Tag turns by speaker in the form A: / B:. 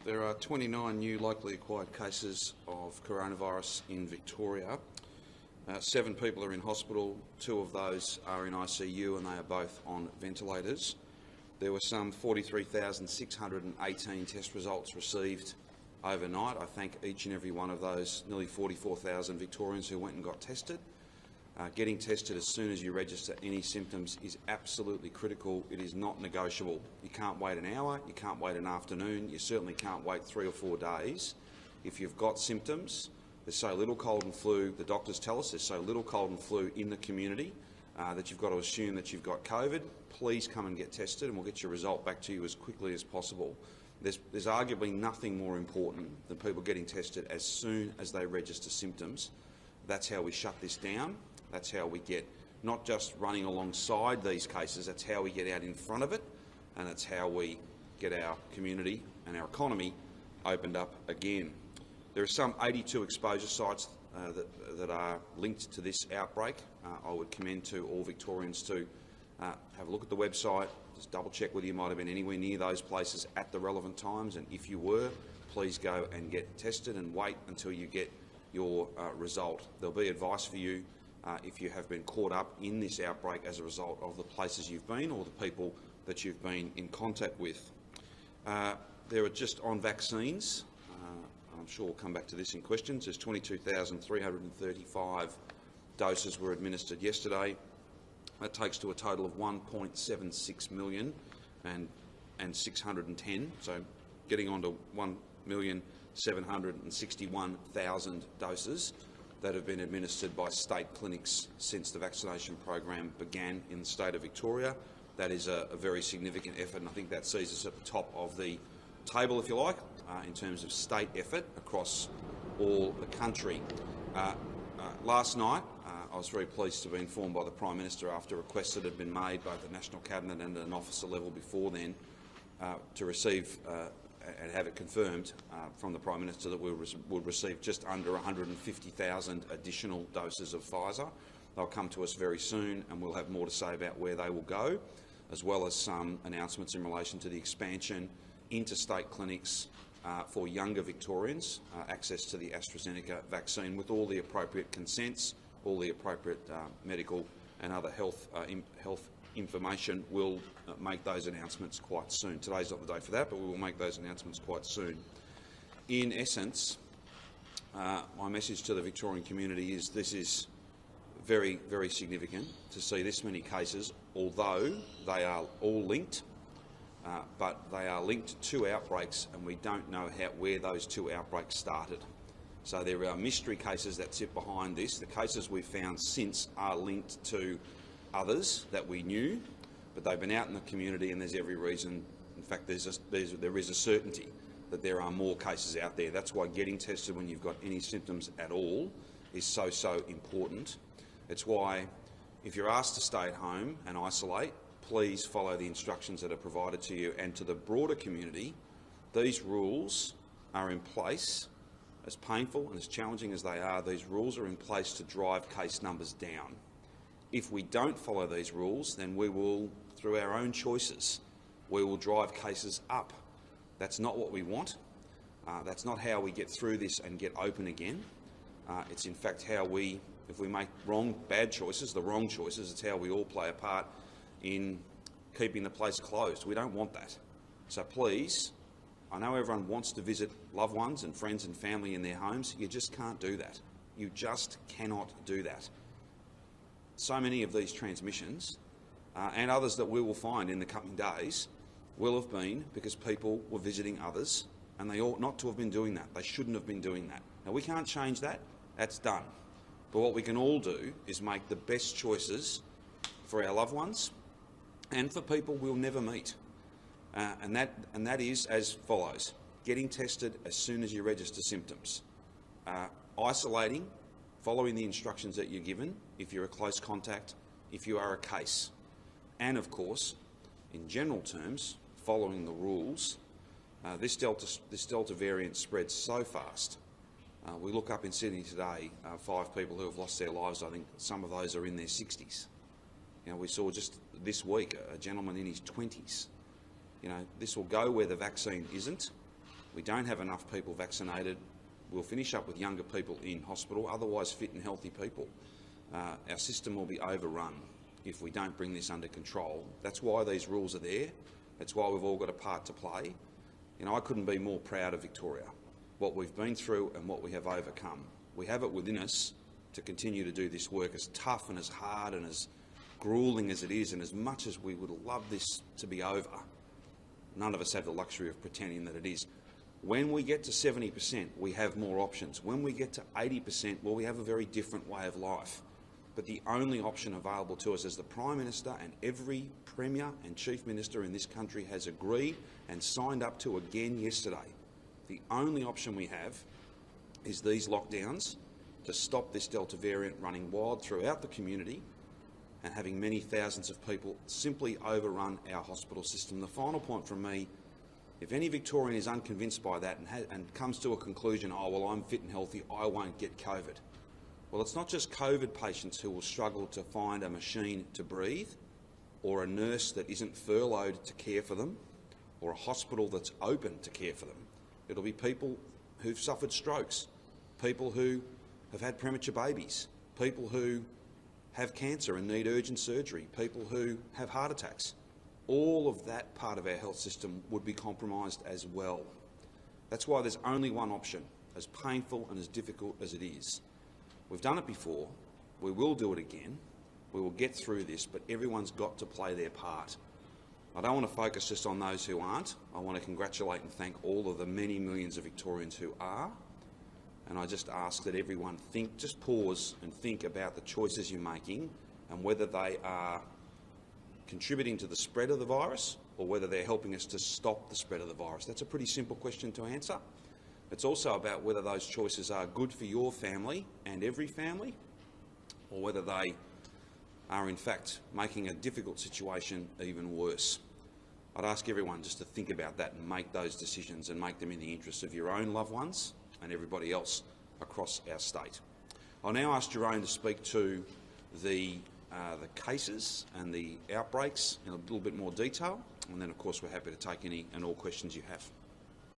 A: There are 29 new locally acquired cases of coronavirus in Victoria. 7 people are in hospital, 2 of those are in ICU and they are both on ventilators. There were some 43,618 test results received overnight. I thank each and every one of those nearly 44,000 Victorians who went and got tested. Getting tested as soon as you register any symptoms is absolutely critical. It is not negotiable. You can't wait an hour, you can't wait an afternoon, you certainly can't wait 3 or 4 days. If you've got symptoms, there's so little cold and flu, the doctors tell us there's so little cold and flu in the community that you've got to assume that you've got COVID. Please come and get tested and we'll get your result back to you as quickly as possible. There's arguably nothing more important than people getting tested as soon as they register symptoms. That's how we shut this down. That's how we get not just running alongside these cases, that's how we get out in front of it, and it's how we get our community and our economy opened up again. There are some 82 exposure sites that are linked to this outbreak. I would commend to all Victorians to have a look at the website, just double check whether you might have been anywhere near those places at the relevant times, and if you were, please go and get tested and wait until you get your result. There'll be advice for you if you have been caught up in this outbreak as a result of the places you've been or the people that you've been in contact with. There are just on vaccines, I'm sure we'll come back to this in questions, there's 22,335 doses were administered yesterday. That takes to a total of 1.76 million and 610, so getting on to 1,761,000 doses that have been administered by state clinics since the vaccination program began in the state of Victoria. That is a very significant effort, and I think that sees us at the top of the table, if you like, in terms of state effort across all the country. Last night, I was very pleased to be informed by the Prime Minister, after requests that had been made both at National Cabinet and at an officer level before then, to receive and have it confirmed from the Prime Minister that we will receive just under 150,000 additional doses of Pfizer. They'll come to us very soon and we'll have more to say about where they will go, as well as some announcements in relation to the expansion into state clinics for younger Victorians, access to the AstraZeneca vaccine with all the appropriate consents, all the appropriate medical and other health information. We'll make those announcements quite soon. Today's not the day for that, but we will make those announcements quite soon. In essence, my message to the Victorian community is this is very, very significant to see this many cases, although they are all linked, but they are linked to 2 outbreaks and we don't know where those 2 outbreaks started. So there are mystery cases that sit behind this. The cases we've found since are linked to others that we knew, but they've been out in the community and there's every reason, in fact there is a certainty that there are more cases out there. That's why getting tested when you've got any symptoms at all is so important. It's why if you're asked to stay at home and isolate, please follow the instructions that are provided to you, and to the broader community, these rules are in place. As painful and as challenging as they are, these rules are in place to drive case numbers down. If we don't follow these rules, then we will, through our own choices, we will drive cases up. That's not what we want. That's not how we get through this and get open again. It's in fact how we, if we make bad choices, the wrong choices, it's how we all play a part in keeping the place closed. We don't want that. So please, I know everyone wants to visit loved ones and friends and family in their homes. You just can't do that. You just cannot do that. So many of these transmissions, and others that we will find in the coming days, will have been because people were visiting others and they ought not to have been doing that. They shouldn't have been doing that. Now, we can't change that. That's done. But what we can all do is make the best choices for our loved ones and for people we'll never meet. And that is as follows: getting tested as soon as you register symptoms, isolating, following the instructions that you're given if you're a close contact, if you are a case, and of course, in general terms, following the rules. This Delta variant spreads so fast. We look up in Sydney today, 5 people who have lost their lives. I think some of those are in their 60s. We saw just this week a gentleman in his 20s. This will go where the vaccine isn't, we don't have enough people vaccinated, we'll finish up with younger people in hospital, otherwise fit and healthy people. Our system will be overrun if we don't bring this under control. That's why these rules are there. That's why we've all got a part to play. You know, I couldn't be more proud of Victoria, what we've been through and what we have overcome. We have it within us to continue to do this work, as tough and as hard and as gruelling as it is, and as much as we would love this to be over. None of us have the luxury of pretending that it is. When we get to 70%, we have more options. When we get to 80%, well, we have a very different way of life. But the only option available to us, as the Prime Minister and every Premier and Chief Minister in this country has agreed and signed up to again yesterday, the only option we have is these lockdowns to stop this Delta variant running wild throughout the community and having many thousands of people simply overrun our hospital system. The final point from me: if any Victorian is unconvinced by that and comes to a conclusion, oh, well, I'm fit and healthy, I won't get COVID. Well, it's not just COVID patients who will struggle to find a machine to breathe, or a nurse that isn't furloughed to care for them, or a hospital that's open to care for them. It'll be people who've suffered strokes, people who have had premature babies, people who have cancer and need urgent surgery, people who have heart attacks. All of that part of our health system would be compromised as well. That's why there's only one option, as painful and as difficult as it is. We've done it before, we will do it again, we will get through this, but everyone's got to play their part. I don't want to focus just on those who aren't. I want to congratulate and thank all of the many millions of Victorians who are. And I just ask that everyone just pause and think about the choices you're making and whether they are contributing to the spread of the virus or whether they're helping us to stop the spread of the virus. That's a pretty simple question to answer. It's also about whether those choices are good for your family and every family, or whether they are in fact making a difficult situation even worse. I'd ask everyone just to think about that and make those decisions, and make them in the interests of your own loved ones and everybody else across our state. I'll now ask Jerome to speak to the cases and the outbreaks in a little bit more detail, and then of course we're happy to take any and all questions you have.